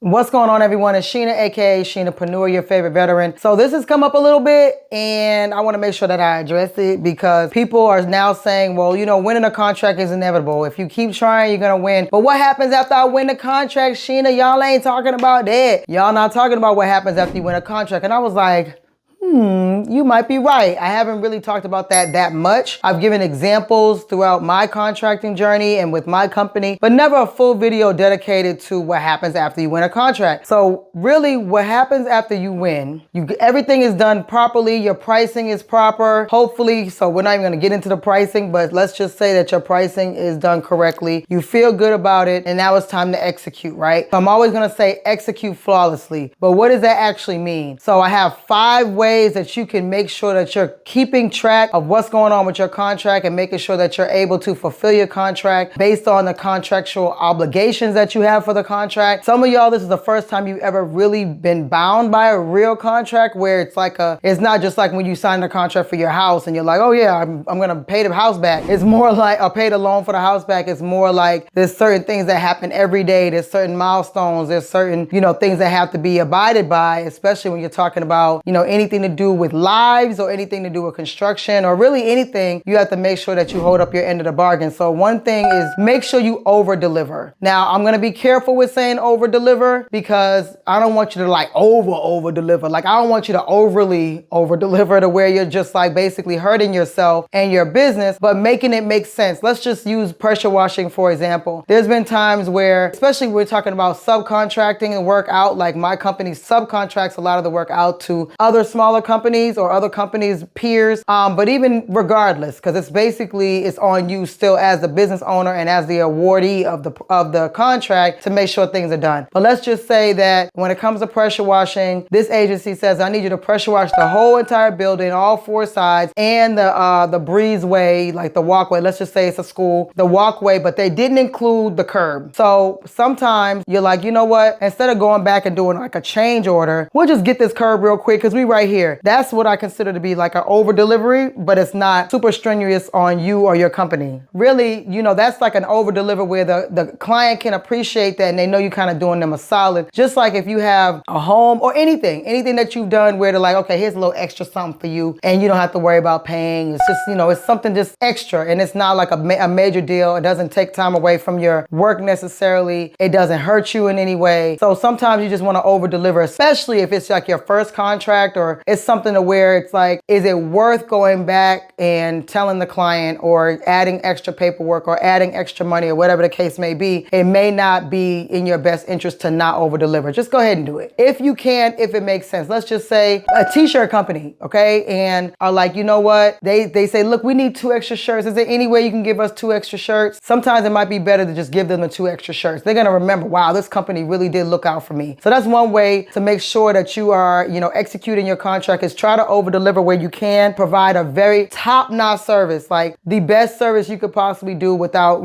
What's going on, everyone? It's Sheena, aka Sheenapreneur, your favorite veteran. So this has come up a little bit and I want to make sure that I address it because people are now saying, well, winning a contract is inevitable. If you keep trying, you're going to win. But what happens after I win the contract, Sheena? Y'all ain't talking about that. Y'all not talking about what happens after you win a contract. And I was like, you might be right. I haven't really talked about that much. I've given examples throughout my contracting journey and with my company, but never a full video dedicated to what happens after you win a contract. So really what happens after you win, everything is done properly. Your pricing is proper, hopefully. So we're not even going to get into the pricing, but let's just say that your pricing is done correctly. You feel good about it. And now it's time to execute, right? So I'm always going to say execute flawlessly. But what does that actually mean? So I have 5 ways that you can make sure that you're keeping track of what's going on with your contract and making sure that you're able to fulfill your contract based on the contractual obligations that you have for the contract. Some of y'all, this is the first time you've ever really been bound by a real contract where it's not just like when you sign a contract for your house and you're like, oh yeah, I'm gonna pay the house back. It's more like, or pay the loan for the house back. It's more like there's certain things that happen every day. There's certain milestones. There's certain, things that have to be abided by, especially when you're talking about, anything to do with lives or anything to do with construction or really anything. You have to make sure that you hold up your end of the bargain. So one thing is make sure you over deliver. Now I'm going to be careful with saying over deliver because I don't want you to like over deliver. Like I don't want you to overly over deliver to where you're just like basically hurting yourself and your business, but making it make sense. Let's just use pressure washing, for example. There's been times where, especially when we're talking about subcontracting and work out, like my company subcontracts a lot of the work out to other smaller companies or other companies' peers. But even regardless, because it's on you still as the business owner and as the awardee of the contract to make sure things are done. But let's just say that when it comes to pressure washing, this agency says, I need you to pressure wash the whole entire building, all 4 sides, and the breezeway, like the walkway. Let's just say it's a school, the walkway, but they didn't include the curb. So sometimes you're like, you know what? Instead of going back and doing like a change order, we'll just get this curb real quick because we right here. That's what I consider to be like an over delivery, but it's not super strenuous on you or your company. Really, that's like an over deliver where the client can appreciate that and they know you kind of doing them a solid. Just like if you have a home or anything that you've done where they're like, okay, here's a little extra something for you and you don't have to worry about paying. It's just, it's something just extra and it's not like a major deal. It doesn't take time away from your work necessarily. It doesn't hurt you in any way. So sometimes you just want to over deliver, especially if it's like your first contract or it's something to where it's like, is it worth going back and telling the client or adding extra paperwork or adding extra money or whatever the case may be? It may not be in your best interest to not over deliver. Just go ahead and do it. If you can, if it makes sense. Let's just say a t-shirt company, okay? And are like, you know what? They say, look, we need 2 extra shirts. Is there any way you can give us 2 extra shirts? Sometimes it might be better to just give them the 2 extra shirts. They're going to remember, wow, this company really did look out for me. So that's one way to make sure that you are, executing your contract is try to over deliver where you can, provide a very top-notch service, like the best service you could possibly do without,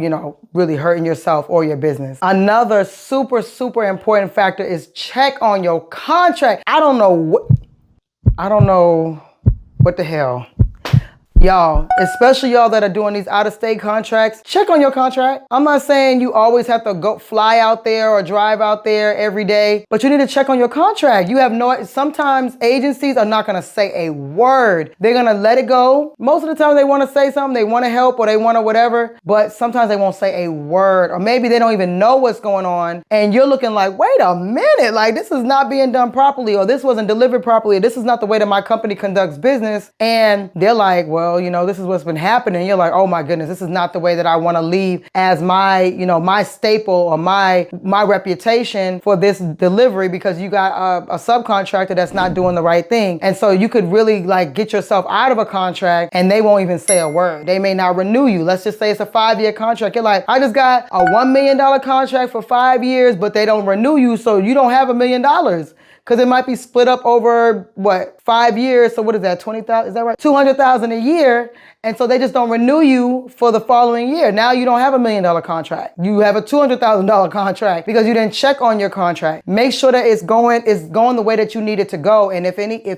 really hurting yourself or your business. Another super, super important factor is check on your contract. I don't know what the hell. Y'all, especially y'all that are doing these out-of-state contracts, check on your contract. I'm not saying you always have to go fly out there or drive out there every day, but you need to check on your contract. Sometimes agencies are not gonna say a word. They're gonna let it go. Most of the time they wanna say something, they wanna help or they wanna whatever, but sometimes they won't say a word or maybe they don't even know what's going on and you're looking like, wait a minute, like this is not being done properly or this wasn't delivered properly or this is not the way that my company conducts business. And they're like, well, this is what's been happening. You're like, oh my goodness, this is not the way that I want to leave as my, my staple or my reputation for this delivery because you got a subcontractor that's not doing the right thing. And so you could really like get yourself out of a contract and they won't even say a word. They may not renew you. Let's just say it's a 5-year contract. You're like, I just got a $1 million contract for 5 years, but they don't renew you. So you don't have $1 million. Because it might be split up over, 5 years. So what is that, 20,000? Is that right? 200,000 a year. year. And so they just don't renew you for the following year. Now you don't have $1 million contract. You have a $200,000 contract because you didn't check on your contract. Make sure that it's going the way that you need it to go. And if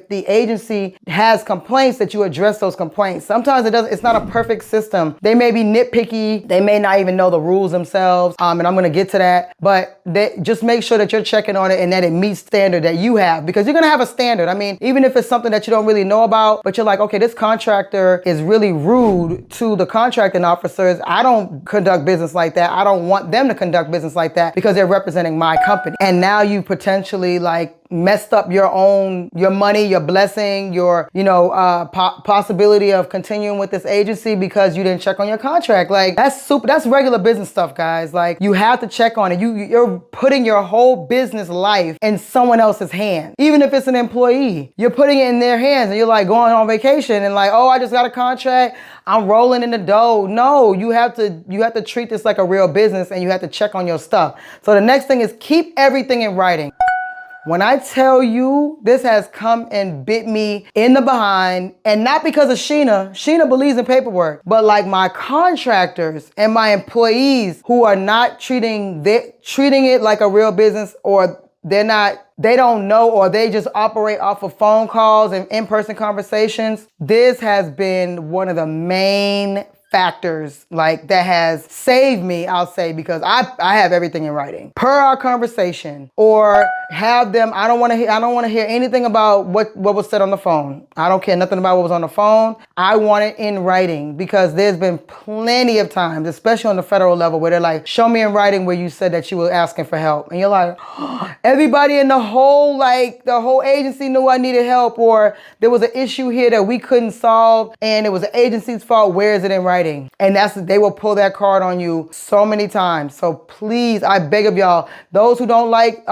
the agency has complaints, that you address those complaints. Sometimes it's not a perfect system. They may be nitpicky. They may not even know the rules themselves. And I'm going to get to that. But just make sure that you're checking on it and that it meets standard that you have, because you're going to have a standard. I mean, even if it's something that you don't really know about, but you're like, okay, this contractor is really rude to the contracting officers. I don't conduct business like that. I don't want them to conduct business like that because they're representing my company. And now you potentially like messed up your money, your blessing, your, possibility of continuing with this agency because you didn't check on your contract. Like that's regular business stuff, guys. Like you have to check on it. You're putting your whole business life in someone else's hands. Even if it's an employee, you're putting it in their hands and you're like going on vacation and like, oh, I just got a contract. I'm rolling in the dough. No, you have to treat this like a real business and you have to check on your stuff. So the next thing is keep everything in writing. When I tell you this has come and bit me in the behind, and not because of Sheena believes in paperwork, but like my contractors and my employees who are not treating it like a real business, or they don't know, or they just operate off of phone calls and in-person conversations. This has been one of the main factors like that has saved me, I'll say, because I have everything in writing per our conversation, or have them. I don't want to hear anything about what was said on the phone. I don't care nothing about what was on the phone. I want it in writing, because there's been plenty of times, especially on the federal level, where they're like, show me in writing where you said that you were asking for help. And you're like, everybody in the whole agency knew I needed help, or there was an issue here that we couldn't solve and it was the agency's fault. Where is it in writing? And they will pull that card on you so many times. So please, I beg of y'all, those who don't like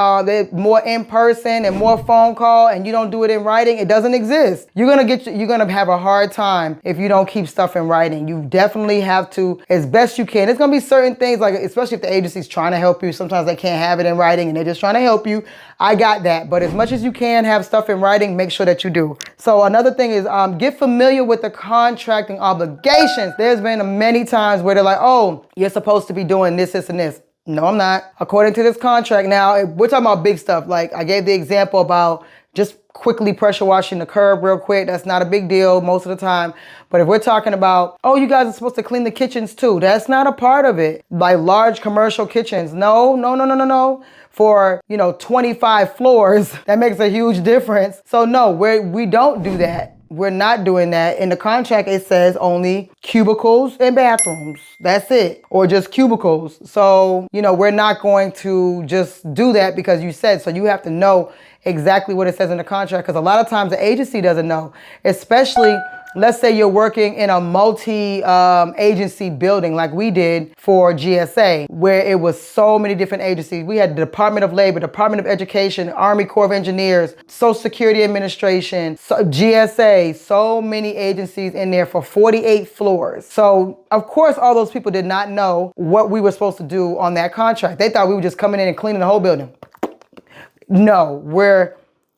more in person and more phone call, and you don't do it in writing, it doesn't exist. You're gonna have a hard time if you don't keep stuff in writing. You definitely have to, as best you can. There's gonna be certain things, like especially if the agency's trying to help you, sometimes they can't have it in writing and they're just trying to help you. I got that. But as much as you can have stuff in writing, make sure that you do. So another thing is get familiar with the contracting obligations. There's been many times where they're like, oh, you're supposed to be doing this, this, and this. No, I'm not. According to this contract. Now, we're talking about big stuff. Like I gave the example about just quickly pressure washing the curb real quick. That's not a big deal most of the time. But if we're talking about, oh, you guys are supposed to clean the kitchens too, that's not a part of it. Like large commercial kitchens. No. For, 25 floors, that makes a huge difference. So no, we don't do that. We're not doing that. In the contract, it says only cubicles and bathrooms. That's it. Or just cubicles. So, we're not going to just do that because you said. So you have to know exactly what it says in the contract, because a lot of times the agency doesn't know, especially let's say you're working in a multi-agency building like we did for GSA, where it was so many different agencies. We had the Department of Labor, Department of Education, Army Corps of Engineers, Social Security Administration, GSA, so many agencies in there for 48 floors. So, of course, all those people did not know what we were supposed to do on that contract. They thought we were just coming in and cleaning the whole building. No, we're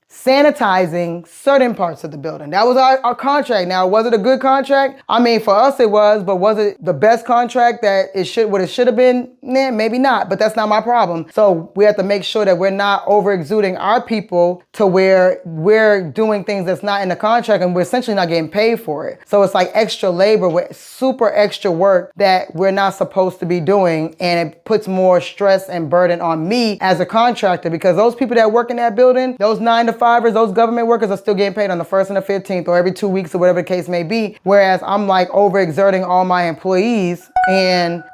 sanitizing certain parts of the building. That was our contract. Now, was it a good contract? I mean, for us it was, but was it the best contract that what it should have been? Nah, maybe not, but that's not my problem. So we have to make sure that we're not over exuding our people to where we're doing things that's not in the contract and we're essentially not getting paid for it. So it's like extra labor with super extra work that we're not supposed to be doing, and it puts more stress and burden on me as a contractor, because those people that work in that building, those 9 to 5ers, those government workers are still getting paid on the 1st and the 15th or every 2 weeks or whatever the case may be. Whereas I'm like overexerting all my employees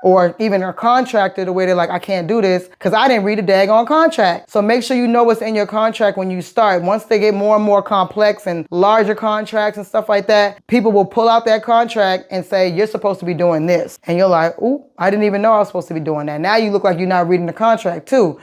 or even a contractor the way they're like, I can't do this because I didn't read the daggone contract. So make sure you know what's in your contract when you start. Once they get more and more complex and larger contracts and stuff like that, people will pull out that contract and say, you're supposed to be doing this. And you're like, ooh, I didn't even know I was supposed to be doing that. Now you look like you're not reading the contract too.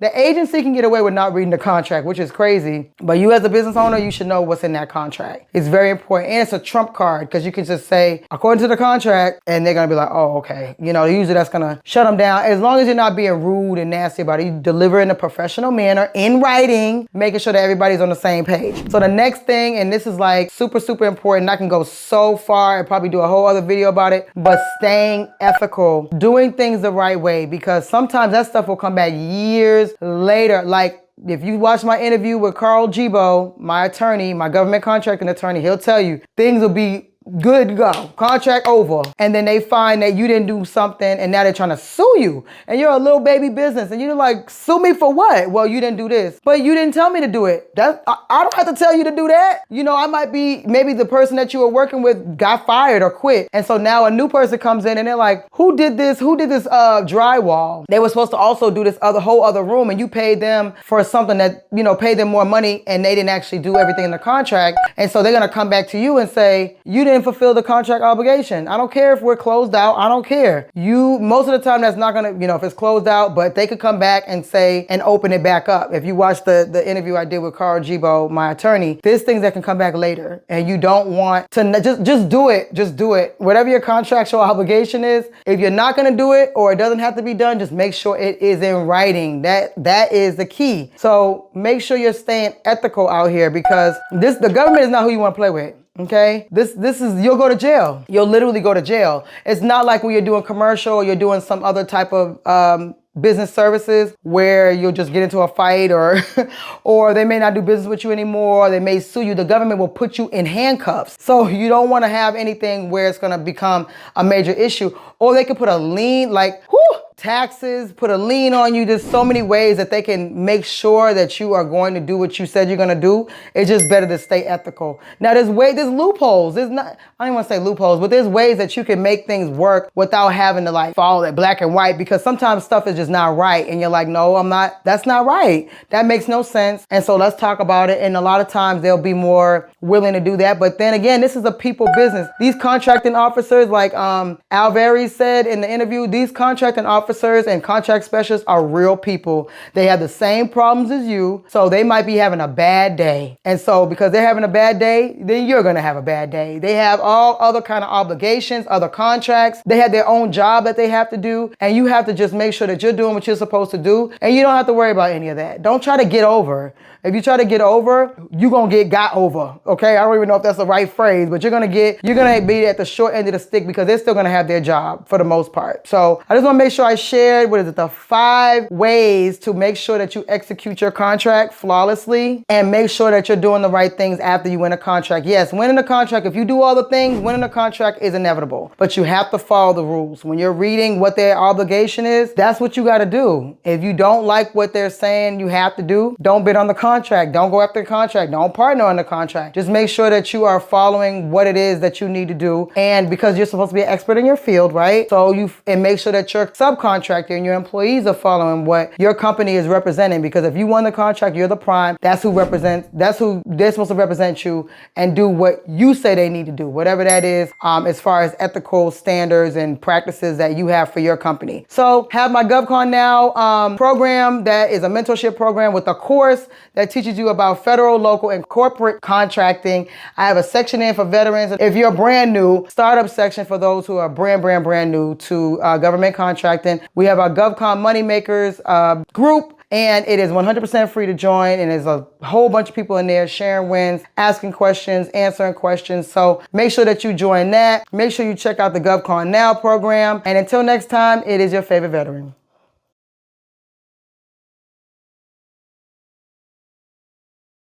The agency can get away with not reading the contract, which is crazy. But you as a business owner, you should know what's in that contract. It's very important. And it's a trump card, because you can just say, according to the contract, and they're going to be be like, oh, okay. You know, usually that's gonna shut them down. As long as you're not being rude and nasty about it, you deliver in a professional manner, in writing, making sure that everybody's on the same page. So the next thing, and this is like super, super important, I can go so far and probably do a whole other video about it, but staying ethical, doing things the right way, because sometimes that stuff will come back years later. Like, if you watch my interview with Carl Gibo, my attorney, my government contracting attorney, he'll tell you things will be good to go, contract over, and then they find that you didn't do something and now they're trying to sue you, and you're a little baby business and you're like, sue me for what? Well, you didn't do this, but you didn't tell me to do it. I don't have to tell you to do that. You know, I might be, maybe the person that you were working with got fired or quit, and so now a new person comes in and they're like, who did this drywall? They were supposed to also do this whole other room, and you paid them for something that, you know, paid them more money, and they didn't actually do everything in the contract. And so they're gonna come back to you and say, you didn't fulfill the contract obligation. I don't care if we're closed out. I don't care. Most of the time that's not gonna, you know, if it's closed out, but they could come back and say, and open it back up. If you watch the interview I did with Carl Gibo, my attorney, there's things that can come back later, and you don't want to, just do it. Just do it. Whatever your contractual obligation is, if you're not gonna do it or it doesn't have to be done, just make sure it is in writing. That is the key. So make sure you're staying ethical out here, because the government is not who you want to play with. Okay, this is, you'll go to jail. You'll literally go to jail. It's not like when you're doing commercial or you're doing some other type of business services where you'll just get into a fight, or or they may not do business with you anymore, or they may sue you. The government will put you in handcuffs. So you don't want to have anything where it's going to become a major issue. Or they could put a lien, like, taxes, put a lien on you. There's so many ways that they can make sure that you are going to do what you said you're going to do. It's just better to stay ethical. Now there's loopholes. I don't want to say loopholes, but there's ways that you can make things work without having to like follow that black and white, because sometimes stuff is just not right. And you're like, no, that's not right. That makes no sense. And so let's talk about it. And a lot of times they'll be more willing to do that. But then again, this is a people business. These contracting officers, like Alvarez said in the interview, these contracting officers and contract specialists are real people. They have the same problems as you, so they might be having a bad day. And so because they're having a bad day, then you're gonna have a bad day. They have all other kind of obligations, other contracts. They have their own job that they have to do, and you have to just make sure that you're doing what you're supposed to do, and you don't have to worry about any of that. Don't try to get over. If you try to get over, you're gonna get got over. Okay, I don't even know if that's the right phrase, but you're gonna be at the short end of the stick, because they're still gonna have their job for the most part. So I just wanna make sure I shared, the 5 ways to make sure that you execute your contract flawlessly, and make sure that you're doing the right things after you win a contract. Yes, winning a contract, if you do all the things, winning a contract is inevitable, but you have to follow the rules. When you're reading what their obligation is, that's what you gotta do. If you don't like what they're saying you have to do, don't bid on the contract. Don't go after the contract. Don't partner on the contract. Just make sure that you are following what it is that you need to do. And because you're supposed to be an expert in your field, right? So and make sure that your subcontractor and your employees are following what your company is representing, because if you won the contract, you're the prime. That's who they're supposed to represent you and do what you say they need to do, whatever that is, as far as ethical standards and practices that you have for your company. So have my GovConNOW program, that is a mentorship program with a course that teaches you about federal, local, and corporate contracting. I have a section in for veterans. If you're brand new, startup section for those who are brand new to government contracting. We have our GovCon Moneymakers group, and it is 100% free to join. And there's a whole bunch of people in there sharing wins, asking questions, answering questions. So make sure that you join that. Make sure you check out the GovConNOW program. And until next time, it is your favorite veteran.